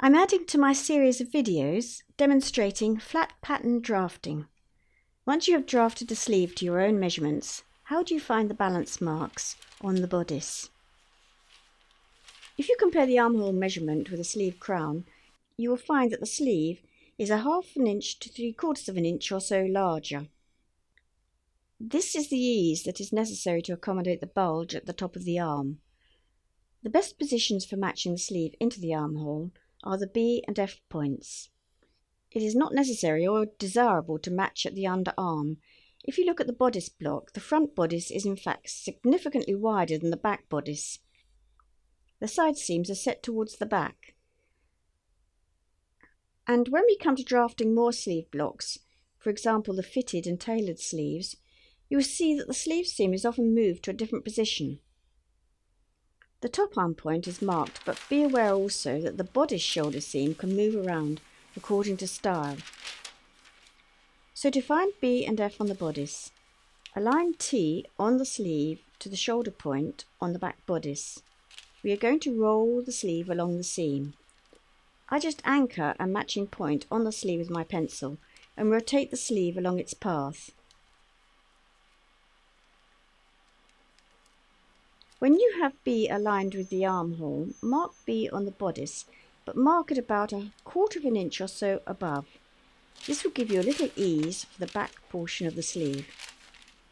I'm adding to my series of videos demonstrating flat pattern drafting. Once you have drafted a sleeve to your own measurements, how do you find the balance marks on the bodice? If you compare the armhole measurement with a sleeve crown, you will find that the sleeve is a 1/2 inch to 3/4 inch or so larger. This is the ease that is necessary to accommodate the bulge at the top of the arm. The best positions for matching the sleeve into the armhole are the B and F points. It is not necessary or desirable to match at the underarm. If you look at the bodice block, the front bodice is in fact significantly wider than the back bodice. The side seams are set towards the back. And when we come to drafting more sleeve blocks, for example the fitted and tailored sleeves, you will see that the sleeve seam is often moved to a different position. The top arm point is marked, but be aware also that the bodice shoulder seam can move around according to style. So to find B and F on the bodice, align T on the sleeve to the shoulder point on the back bodice. We are going to roll the sleeve along the seam. I just anchor a matching point on the sleeve with my pencil and rotate the sleeve along its path. When you have B aligned with the armhole, mark B on the bodice, but mark it about 1/4 inch or so above. This will give you a little ease for the back portion of the sleeve.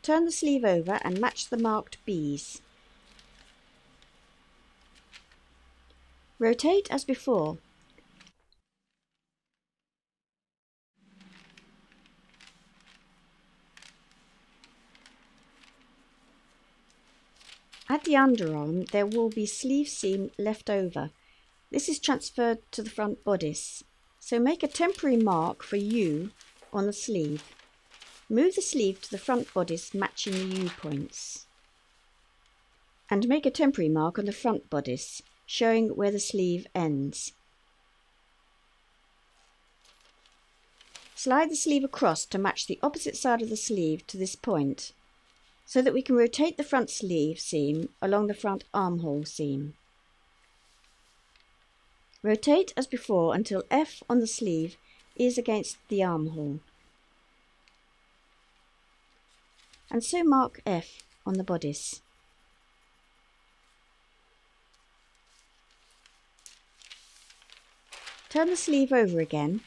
Turn the sleeve over and match the marked B's. Rotate as before. At the underarm, there will be sleeve seam left over. This is transferred to the front bodice. So make a temporary mark for U on the sleeve. Move the sleeve to the front bodice matching the U points. And make a temporary mark on the front bodice, showing where the sleeve ends. Slide the sleeve across to match the opposite side of the sleeve to this point, so that we can rotate the front sleeve seam along the front armhole seam. Rotate as before until F on the sleeve is against the armhole, and so mark F on the bodice. Turn the sleeve over again .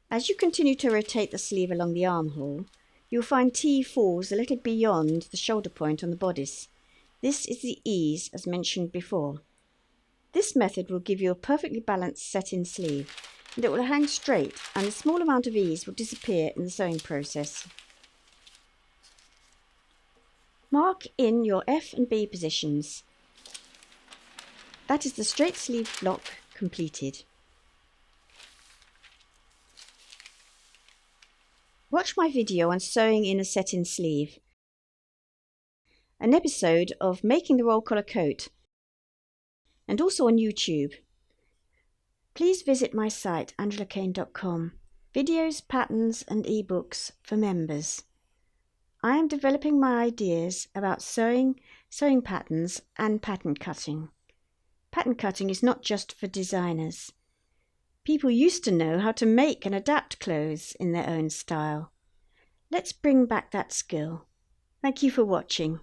As you continue to rotate the sleeve along the armhole, you will find T falls a little beyond the shoulder point on the bodice. This is the ease as mentioned before. This method will give you a perfectly balanced set-in sleeve, and it will hang straight, and a small amount of ease will disappear in the sewing process. Mark in your F and B positions. That is the straight sleeve block completed. Watch my video on sewing in a set-in sleeve, an episode of Making the Roll Collar Coat, and also on YouTube. Please visit my site angelakane.com. Videos, patterns and ebooks for members. I am developing my ideas about sewing patterns and pattern cutting. Pattern cutting is not just for designers. People used to know how to make and adapt clothes in their own style. Let's bring back that skill. Thank you for watching.